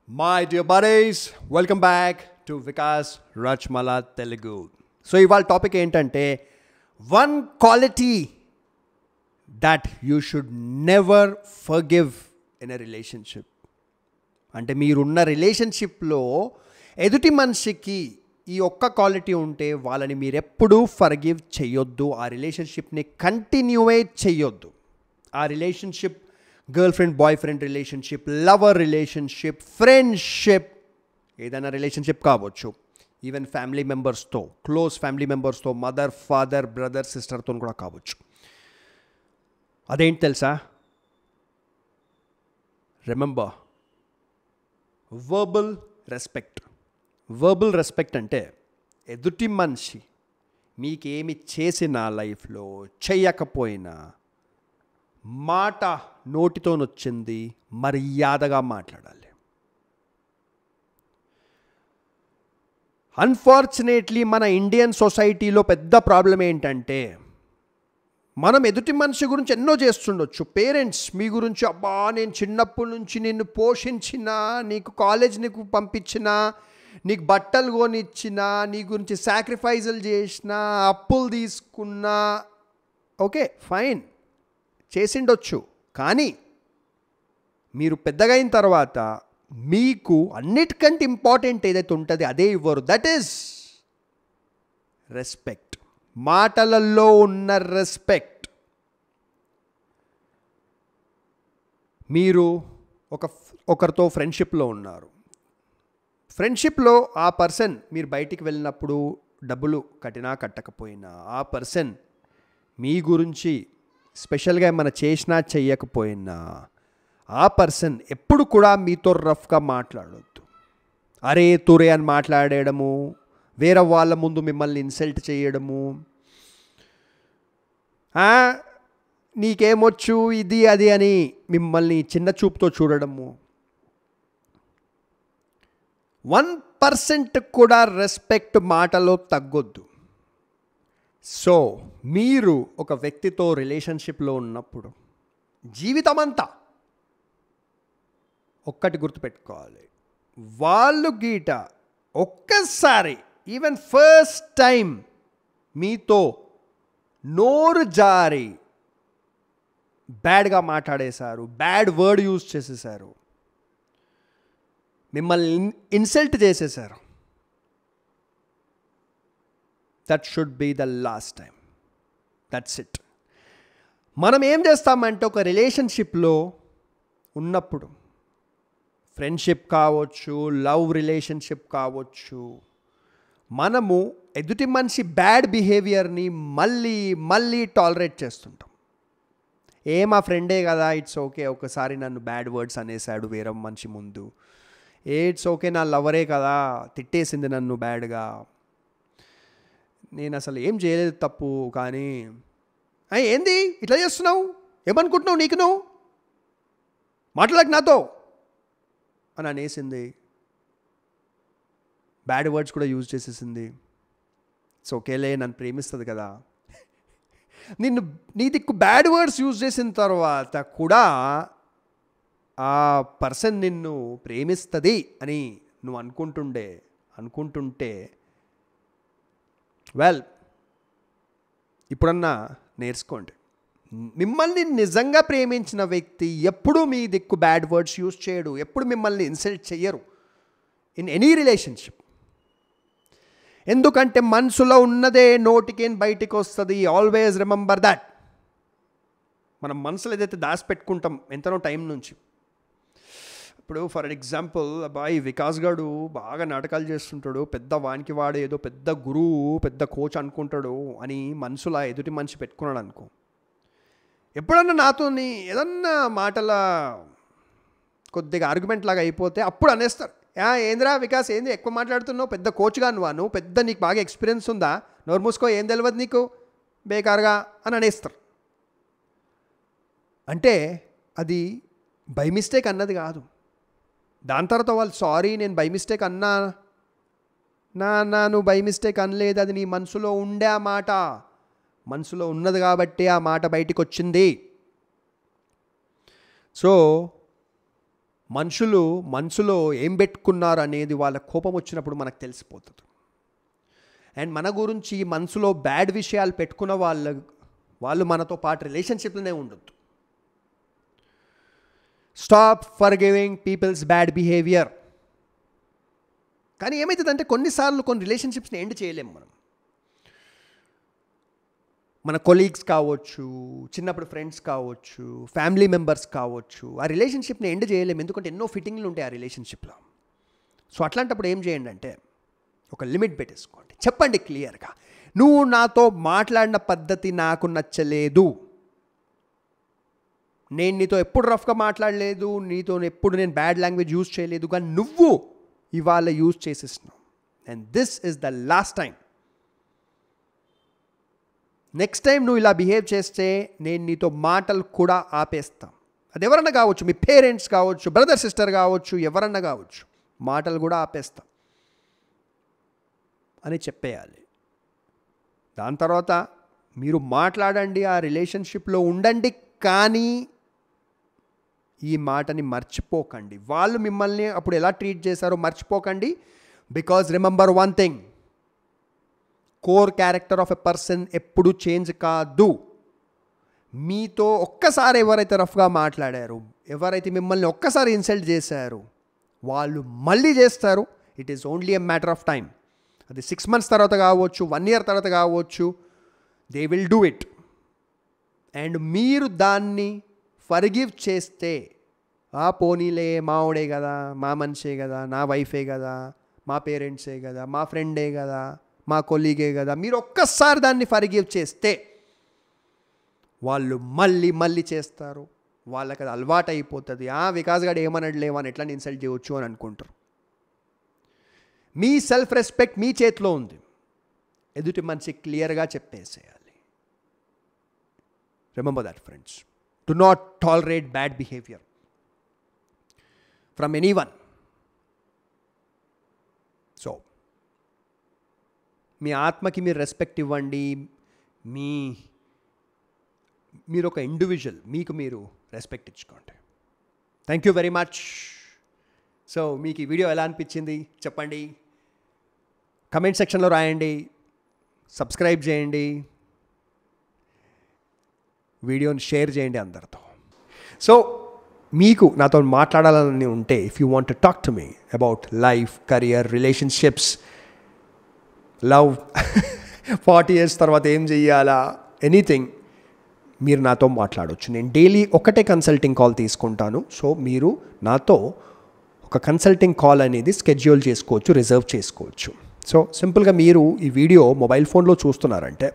My dear buddies, welcome back to Vikas Rajmala Telugu. So, ఇవాళ topic ఏంటంటే one quality that you should never forgive in a relationship. అంటే మీరున్న రిలేషన్షిప్లో ఎదుటి మనిషికి ఈ ఒక్క క్వాలిటీ ఉంటే వాళ్ళని మీరు ఎప్పుడూ ఫర్గివ్ చేయొద్దు, ఆ రిలేషన్షిప్ని కంటిన్యూయేట్ చేయొద్దు. ఆ relationship girl friend boy friend relationship, lover relationship, friendship, ఏదైనా రిలేషన్షిప్ కావచ్చు. ఈవెన్ ఫ్యామిలీ మెంబర్స్తో, క్లోజ్ ఫ్యామిలీ మెంబర్స్తో, మదర్ ఫాదర్ బ్రదర్ సిస్టర్తో కూడా కావచ్చు. అదేంటి తెలుసా? Remember, verbal respect. Verbal respect అంటే ఎదుటి మనిషి మీకేమి చేసినా లైఫ్లో చెయ్యకపోయినా మాట నోటితోనొచ్చింది మర్యాదగా మాట్లాడాలి. అన్ఫార్చునేట్లీ మన ఇండియన్ సొసైటీలో పెద్ద ప్రాబ్లం ఏంటంటే మనం ఎదుటి మనిషి గురించి ఎన్నో చేస్తుండొచ్చు. పేరెంట్స్ మీ గురించి, అబ్బా నేను చిన్నప్పటి నుంచి నిన్ను పోషించినా, నీకు కాలేజ్ నీకు పంపించినా, నీకు బట్టలు కొనిచ్చినా, నీ గురించి సాక్రిఫైజులు చేసినా, అప్పులు తీసుకున్నా, ఓకే ఫైన్ చేసిండొచ్చు. కానీ మీరు పెద్దగా అయిన తర్వాత మీకు అన్నిటికంటే ఇంపార్టెంట్ ఏదైతే ఉంటుందో అదే ఇవ్వరు. That is respect. మాటలలో ఉన్న రెస్పెక్ట్. మీరు ఒకరితో ఫ్రెండ్షిప్లో ఉన్నారు. ఫ్రెండ్షిప్లో ఆ పర్సన్ మీరు బయటికి వెళ్ళినప్పుడు డబ్బులు కట్టినా కట్టకపోయినా ఆ పర్సన్ మీ గురించి స్పెషల్గా ఏమైనా చేసినా చెయ్యకపోయినా ఆ పర్సన్ ఎప్పుడు కూడా మీతో రఫ్గా మాట్లాడొద్దు. అరే తురే అని మాట్లాడేయడము, వేరే వాళ్ళ ముందు మిమ్మల్ని ఇన్సల్ట్ చేయడము, నీకేమొచ్చు ఇది అది అని మిమ్మల్ని చిన్న చూపుతో చూడడము. 1% కూడా రెస్పెక్ట్ మాటలో తగ్గొద్దు. సో మీరు ఒక వ్యక్తితో రిలేషన్షిప్లో ఉన్నప్పుడు జీవితమంతా ఒక్కటి గుర్తుపెట్టుకోవాలి, వాళ్ళు గీట ఒక్కసారి ఈవెన్ ఫస్ట్ టైం మీతో నోరు జారి బ్యాడ్గా మాట్లాడేశారు, బ్యాడ్ వర్డ్ యూజ్ చేసేసారు, మిమ్మల్ని ఇన్సల్ట్ చేసేసారు, that should be the last time. That's it. మనం ఏం చేస్తామంటే ఒక రిలేషన్షిప్లో ఉన్నప్పుడు, ఫ్రెండ్షిప్ కావచ్చు, లవ్ రిలేషన్షిప్ కావచ్చు, మనము ఎదుటి మనిషి బ్యాడ్ బిహేవియర్ని మళ్ళీ మళ్ళీ టాలరేట్ చేస్తుంటాం. మా ఫ్రెండే కదా, ఇట్స్ ఓకే, ఒకసారి నన్ను బ్యాడ్ వర్డ్స్ అనేసాడు వేరే మనిషి ముందు, ఇట్స్ ఓకే, నా లవరే కదా తిట్టేసింది నన్ను బ్యాడ్గా, నేను అసలు ఏం చేయలేదు తప్పు, కానీ ఏంది ఇట్లా చేస్తున్నావు, ఏమనుకుంటున్నావు, నీకు నువ్వు మాట్లాడక నాతో అని అనేసింది, బ్యాడ్ వర్డ్స్ కూడా యూజ్ చేసేసింది. ఇట్స్ ఓకేలే, నన్ను ప్రేమిస్తుంది కదా. నీ దిక్కు బ్యాడ్ వర్డ్స్ యూజ్ చేసిన తర్వాత కూడా ఆ పర్సన్ నిన్ను ప్రేమిస్తుంది అని నువ్వు అనుకుంటుంటే వెల్, ఇప్పుడన్నా నేర్చుకోండి. మిమ్మల్ని నిజంగా ప్రేమించిన వ్యక్తి ఎప్పుడు మీ దిక్కు బ్యాడ్ వర్డ్స్ యూజ్ చేయడు, ఎప్పుడు మిమ్మల్ని ఇన్సల్ట్ చెయ్యరు ఇన్ ఎనీ రిలేషన్షిప్. ఎందుకంటే మనసులో ఉన్నదే నోటికేం బయటికి వస్తుంది. Always remember that. మనం మనసులో ఏదైతే దాచిపెట్టుకుంటాం ఎంతనో టైం నుంచి. ఇప్పుడు ఫర్ ఎగ్జాంపుల్, అబ్బాయి వికాస్ గారు బాగా నాటకాలు చేస్తుంటాడు, పెద్ద వానికి వాడు ఏదో పెద్ద గురువు, పెద్ద కోచ్ అనుకుంటాడు అని మనసులో ఎదుటి మనిషి పెట్టుకున్నాడు అనుకో, ఎప్పుడన్నా నాతో ఏదన్నా మాటల కొద్దిగా ఆర్గ్యుమెంట్ లాగా అయిపోతే అప్పుడు అనేస్తారు, ఏంద్రా వికాస్, ఏంది ఎక్కువ మాట్లాడుతున్నావు, పెద్ద కోచ్గా నువ్వు పెద్ద, నీకు బాగా ఎక్స్పీరియన్స్ ఉందా, నోరు మూసుకో, ఏం తెలియదు నీకు బేకారుగా అని అనేస్తారు. అంటే అది బై మిస్టేక్ అన్నది కాదు. దాని తర్వాత వాళ్ళు సారీ నేను బై మిస్టేక్ అన్నా, నువ్వు బై మిస్టేక్ అనలేదు, అది నీ మనసులో ఉండే ఆ మాట, మనసులో ఉన్నది కాబట్టి ఆ మాట బయటికి వచ్చింది. సో మనుషులు మనసులో ఏం పెట్టుకున్నారు అనేది వాళ్ళ కోపం వచ్చినప్పుడు మనకు తెలిసిపోతుంది. అండ్ మన గురించి మనసులో బ్యాడ్ విషయాలు పెట్టుకున్న వాళ్ళు మనతో పాటు రిలేషన్షిప్లోనే ఉండొద్దు. Stop forgiving people's bad behaviour. కానీ ఏమవుతుందంటే కొన్నిసార్లు కొన్ని రిలేషన్షిప్స్ని ఎండ్ చేయలేము మనం. మన కొలీగ్స్ కావచ్చు, చిన్నప్పుడు ఫ్రెండ్స్ కావచ్చు, ఫ్యామిలీ మెంబర్స్ కావచ్చు, ఆ రిలేషన్షిప్ని ఎండ్ చేయలేము, ఎందుకంటే ఎన్నో ఫిట్టింగ్లు ఉంటాయి ఆ రిలేషన్షిప్లో. సో అట్లాంటప్పుడు ఏం చేయండి అంటే ఒక లిమిట్ పెట్టేసుకోండి. చెప్పండి క్లియర్గా, నువ్వు నాతో మాట్లాడిన పద్ధతి నాకు నచ్చలేదు, నేను నీతో ఎప్పుడు రఫ్గా మాట్లాడలేదు, నీతో ఎప్పుడు నేను బ్యాడ్ లాంగ్వేజ్ యూజ్ చేయలేదు, కానీ నువ్వు ఇవాళ యూజ్ చేసేస్తున్నావు. And this is the last time. Next time నువ్వు ఇలా బిహేవ్ చేస్తే నేను నీతో మాటలు కూడా ఆపేస్తాం. అది ఎవరన్నా కావచ్చు, మీ పేరెంట్స్ కావచ్చు, బ్రదర్ సిస్టర్ కావచ్చు, ఎవరన్నా కావచ్చు, మాటలు కూడా ఆపేస్తాం అని చెప్పేయాలి. దాని తర్వాత మీరు మాట్లాడండి, ఆ రిలేషన్షిప్లో ఉండండి, కానీ ఈ మాటని మర్చిపోకండి. వాళ్ళు మిమ్మల్ని అప్పుడు ఎలా ట్రీట్ చేశారో మర్చిపోకండి. Because remember one thing, core character of a person ఎప్పుడు చేంజ్ కాదు. మీతో ఒక్కసారి ఎవరైతే రఫ్గా మాట్లాడారు, ఎవరైతే మిమ్మల్ని ఒక్కసారి ఇన్సల్ట్ చేశారు, వాళ్ళు మళ్ళీ చేస్తారు. It is only a matter of time. అది 6 months తర్వాత కావచ్చు, 1 year తర్వాత కావచ్చు, they will do it. And మీరు దాన్ని ఫర్గివ్ చేస్తే, పోనీలే మావుడే కదా, మా మనిషే కదా, నా వైఫే కదా, మా పేరెంట్సే కదా, మా ఫ్రెండే కదా, మా కొలీగే కదా, మీరు ఒక్కసారి దాన్ని ఫర్గివ్ చేస్తే వాళ్ళు మళ్ళీ మళ్ళీ చేస్తారు. వాళ్ళకి అది అలవాటు అయిపోతుంది. వికాస్ గారు ఏమనడు లేవని ఎట్లా ఇన్సల్ట్ చేయవచ్చు అని అనుకుంటారు. మీ సెల్ఫ్ రెస్పెక్ట్ మీ చేతిలో ఉంది. ఎదుటి మనిషి క్లియర్గా చెప్పేసేయాలి. Remember that friends. Do not tolerate bad behaviour from anyone. So మీ ఆత్మకి మీరు రెస్పెక్ట్ ఇవ్వండి. మీరు ఒక ఇండివిజువల్, మీకు మీరు రెస్పెక్ట్ ఇచ్చుకోండి. Thank you very much. So మీకు ఈ వీడియో ఎలా అనిపించింది చెప్పండి, కమెంట్ సెక్షన్లో రాయండి, సబ్స్క్రైబ్ చేయండి, వీడియోని షేర్ చేయండి అందరితో. సో మీకు నాతో మాట్లాడాలని ఉంటే, if you want to talk to me about life, career, relationships, love, 40 years తర్వాత ఏం చెయ్యాలా, ఎనీథింగ్, మీరు నాతో మాట్లాడవచ్చు. నేను డైలీ ఒకటే కన్సల్టింగ్ కాల్ తీసుకుంటాను. సో మీరు నాతో ఒక కన్సల్టింగ్ కాల్ అనేది స్కెడ్యూల్ చేసుకోవచ్చు, రిజర్వ్ చేసుకోవచ్చు. సో సింపుల్గా మీరు ఈ వీడియో మొబైల్ ఫోన్లో చూస్తున్నారంటే,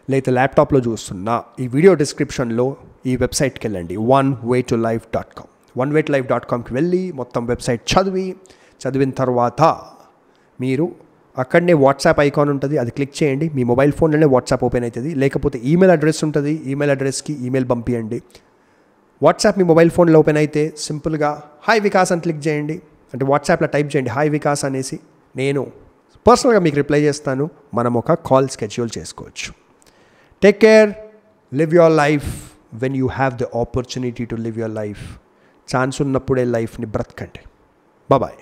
లేదా ల్యాప్టాప్లో చూస్తున్నా, ఈ వీడియో డిస్క్రిప్షన్లో ఈ వెబ్సైట్కి వెళ్ళండి, onewaytolife.com. onewaytolife.comకి వెళ్ళి మొత్తం వెబ్సైట్ చదివిన తర్వాత మీరు అక్కడనే వాట్సాప్ ఐకాన్ ఉంటుంది, అది క్లిక్ చేయండి. మీ మొబైల్ ఫోన్లోనే వాట్సాప్ ఓపెన్ అవుతుంది. లేకపోతే ఈమెయిల్ అడ్రస్ ఉంటుంది, ఈమెయిల్ అడ్రస్కి ఈమెయిల్ పంపించండి. వాట్సాప్ మీ మొబైల్ ఫోన్లో ఓపెన్ అయితే సింపుల్గా హాయ్ వికాస్ అని క్లిక్ చేయండి. అంటే వాట్సాప్లో టైప్ చేయండి హాయ్ వికాస్ అనేసి, నేను పర్సనల్గా మీకు రిప్లై చేస్తాను. మనం ఒక కాల్ స్కెడ్యూల్ చేసుకోవచ్చు. Take care, live your life when you have the opportunity to live your life. Chance ఉన్నప్పుడే లైఫ్ని బ్రతకండి. బాయ్.